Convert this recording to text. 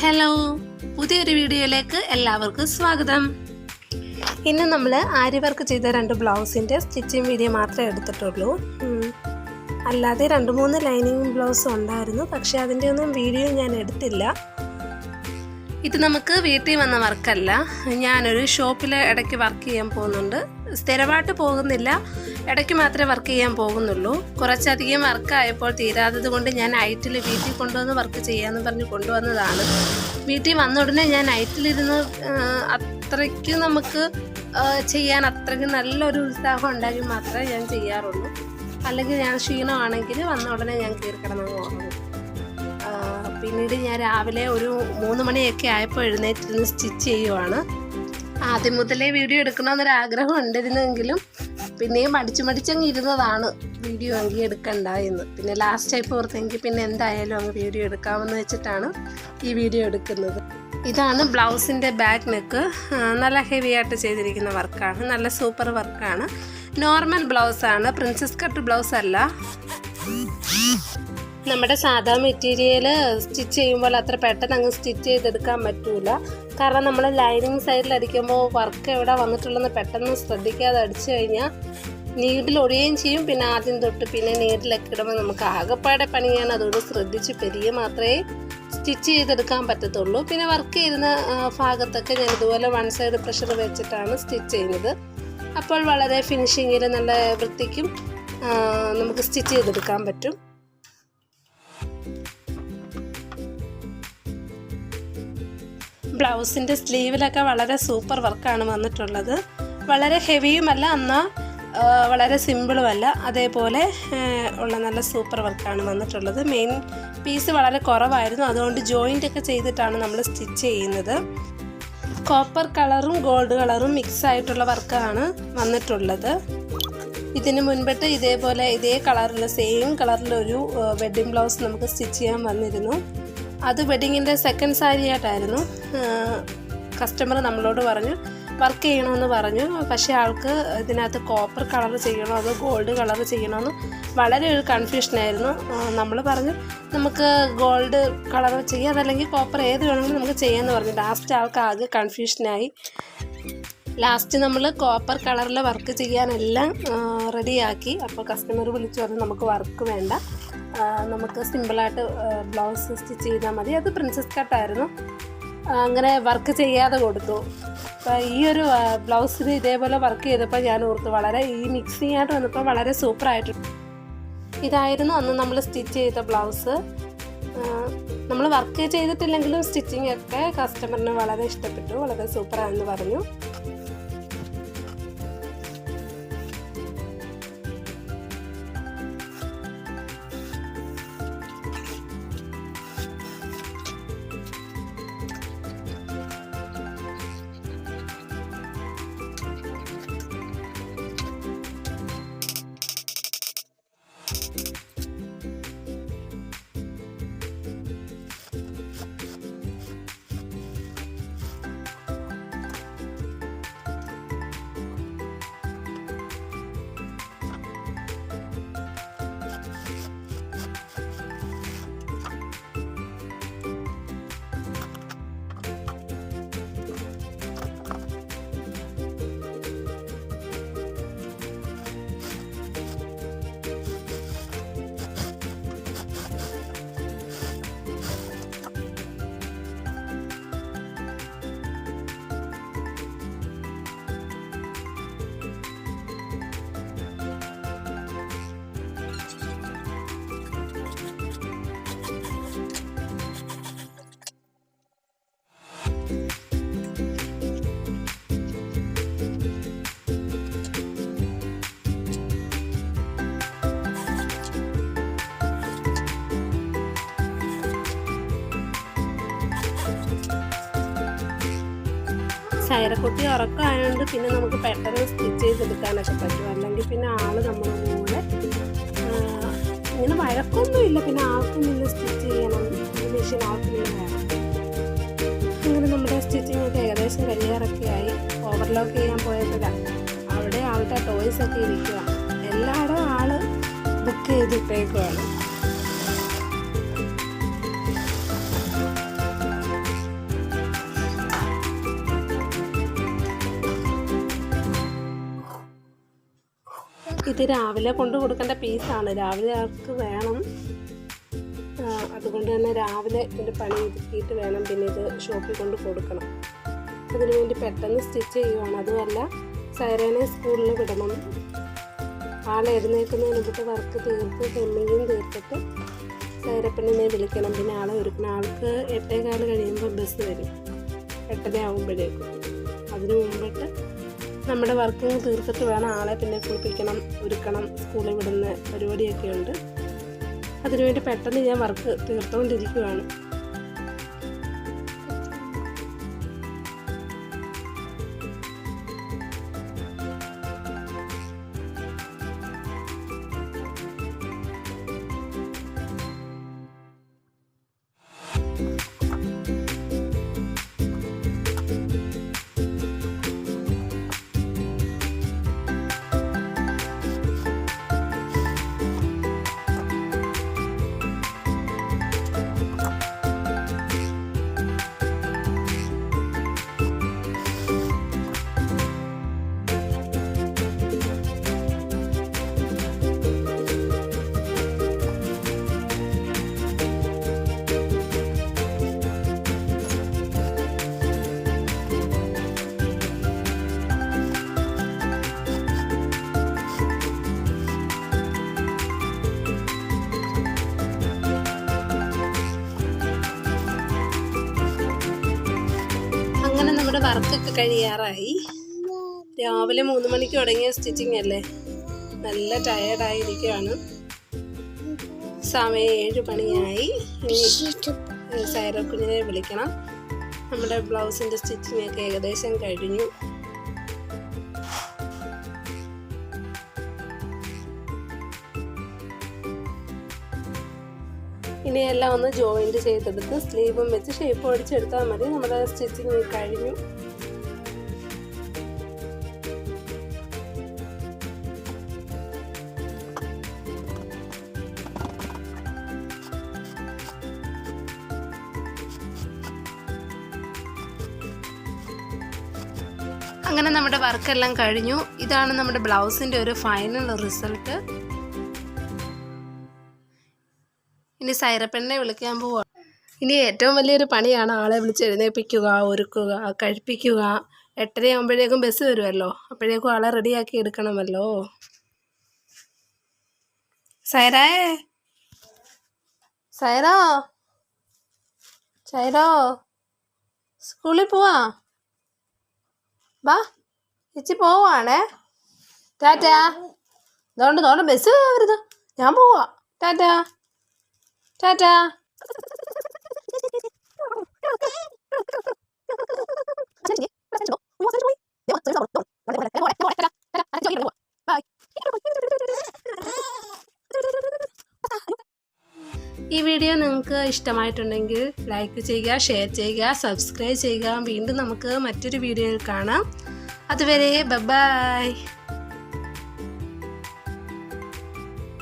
Hello, പുതിയൊരു വീഡിയോയിലേക്ക് എല്ലാവർക്കും സ്വാഗതം. ഇന്ന് നമ്മൾ ആരി വർക്ക് ചെയ്ത 2 ബ്ലൗസിൻ്റെ സ്റ്റിച്ചിങ് വീഡിയോ മാത്രമേ എടുത്തിട്ടുള്ളൂ. അല്ലാതെ 2-3 ലൈനിങ് ബ്ലൗസ് ഉണ്ടായിരുന്നു, പക്ഷേ അതിൻ്റെ ഒന്നും വീഡിയോ ഞാൻ എടുത്തില്ല. ഇത് നമുക്ക് വീട്ടിൽ വന്ന വർക്കല്ല. ഞാനൊരു ഷോപ്പിൽ ഇടയ്ക്ക് വർക്ക് ചെയ്യാൻ പോകുന്നുണ്ട്. സ്ഥിരമായിട്ട് പോകുന്നില്ല, ഇടയ്ക്ക് മാത്രമേ വർക്ക് ചെയ്യാൻ പോകുന്നുള്ളൂ. കുറച്ചധികം വർക്കായപ്പോൾ തീരാത്തത് കൊണ്ട് ഞാൻ നൈറ്റിൽ വീട്ടിൽ കൊണ്ടുവന്ന് വർക്ക് ചെയ്യാമെന്ന് പറഞ്ഞ് കൊണ്ടുവന്നതാണ്. വീട്ടിൽ വന്ന ഉടനെ ഞാൻ നൈറ്റിലിരുന്ന് അത്രയ്ക്ക് നമുക്ക് ചെയ്യാൻ അത്രയ്ക്ക് നല്ലൊരു ഉത്സാഹം ഉണ്ടെങ്കിൽ മാത്രമേ ഞാൻ ചെയ്യാറുള്ളൂ. അല്ലെങ്കിൽ ഞാൻ ക്ഷീണമാണെങ്കിൽ വന്ന ഉടനെ ഞാൻ കയറിക്കിടന്ന് ഉറങ്ങും. പിന്നീട് ഞാൻ രാവിലെ ഒരു 3 മണിയൊക്കെ ആയപ്പോൾ എഴുന്നേറ്റിരുന്ന് സ്റ്റിച്ച് ചെയ്യുവാണ്. ആദ്യം മുതലേ വീഡിയോ എടുക്കണമെന്നൊരാഗ്രഹം ഉണ്ടായിരുന്നെങ്കിലും പിന്നെയും മടിച്ചങ്ങ് ഇരുന്നതാണ് വീഡിയോ എങ്കിൽ എടുക്കണ്ട എന്ന്. പിന്നെ ലാസ്റ്റ് ആയി ഓർത്തെങ്കിൽ പിന്നെ എന്തായാലും അങ്ങ് വീഡിയോ എടുക്കാമെന്ന് വെച്ചിട്ടാണ് ഈ വീഡിയോ എടുക്കുന്നത്. ഇതാണ് ബ്ലൗസിൻ്റെ ബാക്ക് നെക്ക്. നല്ല ഹെവി ആയിട്ട് ചെയ്തിരിക്കുന്ന വർക്കാണ്, നല്ല സൂപ്പർ വർക്കാണ്. നോർമൽ ബ്ലൗസാണ്, പ്രിൻസസ് കട്ട് ബ്ലൗസ് അല്ല. നമ്മുടെ സാധാ മെറ്റീരിയൽ സ്റ്റിച്ച് ചെയ്യുമ്പോൾ അത്ര പെട്ടെന്ന് അങ്ങ് സ്റ്റിച്ച് ചെയ്തെടുക്കാൻ പറ്റൂല. കാരണം നമ്മൾ ലൈനിങ് സൈഡിൽ അടിക്കുമ്പോൾ വർക്ക് എവിടെ വന്നിട്ടുള്ളതെന്ന് പെട്ടെന്ന് ശ്രദ്ധിക്കാതെ അടിച്ചു കഴിഞ്ഞാൽ നീഡിൽ ഒഴിയുകയും ചെയ്യും. പിന്നെ ആദ്യം തൊട്ട് പിന്നെ നീഡിലൊക്കെ ഇടുമ്പോൾ നമുക്ക് ആകെപ്പാടെ പണിയാണ്. അതുകൊണ്ട് ശ്രദ്ധിച്ച് പെരിയെ മാത്രമേ സ്റ്റിച്ച് ചെയ്തെടുക്കാൻ പറ്റത്തുള്ളൂ. പിന്നെ വർക്ക് ചെയ്യുന്ന ഭാഗത്തൊക്കെ ഞാൻ ഇതുപോലെ 1 സൈഡ് പ്രഷർ വെച്ചിട്ടാണ് സ്റ്റിച്ച് ചെയ്യുന്നത്. അപ്പോൾ വളരെ ഫിനിഷിങ്ങിൽ നല്ല വൃത്തിക്കും നമുക്ക് സ്റ്റിച്ച് ചെയ്തെടുക്കാൻ പറ്റും. ബ്ലൗസിൻ്റെ സ്ലീവിലൊക്കെ വളരെ സൂപ്പർ വർക്കാണ് വന്നിട്ടുള്ളത്. വളരെ ഹെവിയുമല്ല, എന്നാൽ വളരെ സിമ്പിളുമല്ല, അതേപോലെ ഉള്ള നല്ല സൂപ്പർ വർക്കാണ് വന്നിട്ടുള്ളത്. മെയിൻ പീസ് വളരെ കുറവായിരുന്നു, അതുകൊണ്ട് ജോയിൻ്റൊക്കെ ചെയ്തിട്ടാണ് നമ്മൾ സ്റ്റിച്ച് ചെയ്യുന്നത്. കോപ്പർ കളറും ഗോൾഡ് കളറും മിക്സ് ആയിട്ടുള്ള വർക്കാണ് വന്നിട്ടുള്ളത്. ഇതിന് മുൻപിട്ട് ഇതേപോലെ ഇതേ കളറിൽ സെയിം കളറിലൊരു വെഡ്ഡിങ് ബ്ലൗസ് നമുക്ക് സ്റ്റിച്ച് ചെയ്യാൻ വന്നിരുന്നു. അത് വെഡ്ഡിങ്ങിൻ്റെ സെക്കൻഡ് സാരി ആയിട്ടായിരുന്നു. കസ്റ്റമർ നമ്മളോട് പറഞ്ഞു വർക്ക് ചെയ്യണമെന്ന് പറഞ്ഞു. പക്ഷേ ആൾക്ക് ഇതിനകത്ത് കോപ്പർ കളർ ചെയ്യണോ അതോ ഗോൾഡ് കളർ ചെയ്യണമെന്ന് വളരെ ഒരു കൺഫ്യൂഷനായിരുന്നു. നമ്മൾ പറഞ്ഞു നമുക്ക് ഗോൾഡ് കളർ ചെയ്യാം, അതല്ലെങ്കിൽ കോപ്പർ ഏത് വേണമെങ്കിലും നമുക്ക് ചെയ്യാമെന്ന് പറഞ്ഞു. ലാസ്റ്റ് ആൾക്ക് ആകെ കൺഫ്യൂഷനായി. ലാസ്റ്റ് നമ്മൾ കോപ്പർ കളറിൽ വർക്ക് ചെയ്യാനെല്ലാം റെഡിയാക്കി. അപ്പോൾ കസ്റ്റമർ വിളിച്ചു പറഞ്ഞു നമുക്ക് വർക്ക് വേണ്ട, നമുക്ക് സിമ്പിളായിട്ട് ബ്ലൗസ് സ്റ്റിച്ച് ചെയ്താൽ മതി. അത് പ്രിൻസസ് കട്ടായിരുന്നു. അങ്ങനെ വർക്ക് ചെയ്യാതെ കൊടുത്തു. അപ്പോൾ ഈ ഒരു ബ്ലൗസിന് ഇതേപോലെ വർക്ക് ചെയ്തപ്പോൾ ഞാൻ ഓർത്തു വളരെ ഈ മിക്സിങ് ആയിട്ട് വന്നപ്പോൾ വളരെ സൂപ്പറായിട്ടുണ്ട്. ഇതായിരുന്നു അന്ന് നമ്മൾ സ്റ്റിച്ച് ചെയ്ത ബ്ലൗസ്. നമ്മൾ വർക്ക് ചെയ്തിട്ടില്ലെങ്കിലും സ്റ്റിച്ചിങ് ഒക്കെ കസ്റ്റമറിന് വളരെ ഇഷ്ടപ്പെട്ടു, വളരെ സൂപ്പറാണെന്ന് പറഞ്ഞു. സൈറക്കുട്ടി ഉറക്കമായതുകൊണ്ട് പിന്നെ നമുക്ക് പെട്ടെന്ന് സ്റ്റിച്ച് ചെയ്തെടുക്കാനൊക്കെ പറ്റും. അല്ലെങ്കിൽ പിന്നെ ആള് നമ്മളെ കൂടെ ഇങ്ങനെ വഴക്കൊന്നുമില്ല. പിന്നെ ആൾക്കും പിന്നെ സ്റ്റിച്ച് ചെയ്യണം, മെഷീൻ ആൾക്കും വേണം. അങ്ങനെ നമ്മുടെ സ്റ്റിച്ചിങ് ഒക്കെ ഏകദേശം കഴിയാറൊക്കെ ആയി. ഓവർലോക്ക് ചെയ്യാൻ പോയപ്പോഴാണ് അവിടെ ആളുടെ ടോയ്സൊക്കെ ഇരിക്കുക. എല്ലായിടും ആള് ബുക്ക് ചെയ്തിട്ടേക്കുവാണ്. ഇത് രാവിലെ കൊണ്ട് കൊടുക്കേണ്ട പീസാണ്. രാവിലെ ആൾക്ക് വേണം. അതുകൊണ്ട് തന്നെ രാവിലെ ഇതിൻ്റെ പണി ഒതുക്കിയിട്ട് വേണം പിന്നെ ഇത് ഷോപ്പിൽ കൊണ്ട് കൊടുക്കണം. അതിനു വേണ്ടി പെട്ടെന്ന് സ്റ്റിച്ച് ചെയ്യുവാണ്. അതുമല്ല സൈറേനെ സ്കൂളിൽ വിടണം. ആളെ എഴുന്നേൽക്കുന്നതിന് മുമ്പ് വർക്ക് തീർത്ത് ഹെമ്മിങ്ങും തീർത്തിട്ട് സൈറപ്പെണ്ണിനെ വിളിക്കണം. പിന്നെ ആളെ ഒരുക്കണം. ആൾക്ക് 8:15 കഴിയുമ്പോൾ ബസ് വരും. 8:30 ആകുമ്പോഴേക്കും. അതിനു മുമ്പിട്ട് നമ്മുടെ വർക്കിങ് തീർത്തിട്ട് വേണം ആളെ പിന്നെ കുളിപ്പിക്കണം, ഒരുക്കണം, സ്കൂളിൽ വിടുന്ന പരിപാടിയൊക്കെ ഉണ്ട്. അതിനുവേണ്ടി പെട്ടെന്ന് ഞാൻ വർക്ക് തീർത്തുകൊണ്ടിരിക്കുകയാണ്. അങ്ങനെ നമ്മുടെ വർക്കൊക്കെ കഴിയാറായി. രാവിലെ 3 മണിക്ക് തുടങ്ങിയ സ്റ്റിച്ചിങ് അല്ലേ, നല്ല ടയേർഡായിരിക്കുകയാണ്. സമയം 7 മണിയായി. ഇനി സൈറ കുഞ്ഞിനെ വിളിക്കണം. നമ്മുടെ ബ്ലൗസിൻ്റെ സ്റ്റിച്ചിങ് ഒക്കെ ഏകദേശം കഴിഞ്ഞു. ഇനിയെല്ലാം ഒന്ന് ജോയിൻറ്റ് ചെയ്തെടുത്ത് സ്ലീവും വെച്ച് ഷേപ്പ് അടിച്ചെടുത്താൽ മതി. നമ്മുടെ സ്റ്റിച്ചിങ് കഴിഞ്ഞു. അങ്ങനെ നമ്മുടെ വർക്കെല്ലാം കഴിഞ്ഞു. ഇതാണ് നമ്മുടെ ബ്ലൗസിൻ്റെ ഒരു ഫൈനൽ റിസൾട്ട്. ഇനി സൈറപ്പെണ്ണിനെ വിളിക്കാൻ പോവാ. ഇനി ഏറ്റവും വലിയൊരു പണിയാണ് ആളെ വിളിച്ച് എഴുന്നേൽപ്പിക്കുക, ഒരുക്കുക, കഴിപ്പിക്കുക. 8:30 ആകുമ്പോഴേക്കും ബസ് വരുമല്ലോ. അപ്പോഴേക്കും ആളെ റെഡിയാക്കി എടുക്കണമല്ലോ. സൈറോ സ്കൂളിൽ പോവാ. ബാ ചേച്ചി പോവാണേ. ടാറ്റാ. അതുകൊണ്ട് ബസ് വരുത്. ഞാൻ പോവാ. ടാറ്റാ ടാറ്റാ. ഈ വീഡിയോ നിങ്ങൾക്ക് ഇഷ്ടമായിട്ടുണ്ടെങ്കിൽ ലൈക്ക് ചെയ്യുക, ഷെയർ ചെയ്യുക, സബ്സ്ക്രൈബ് ചെയ്യുക. വീണ്ടും നമുക്ക് മറ്റൊരു വീഡിയോയിൽ കാണാം. അതുവരെ ബൈ.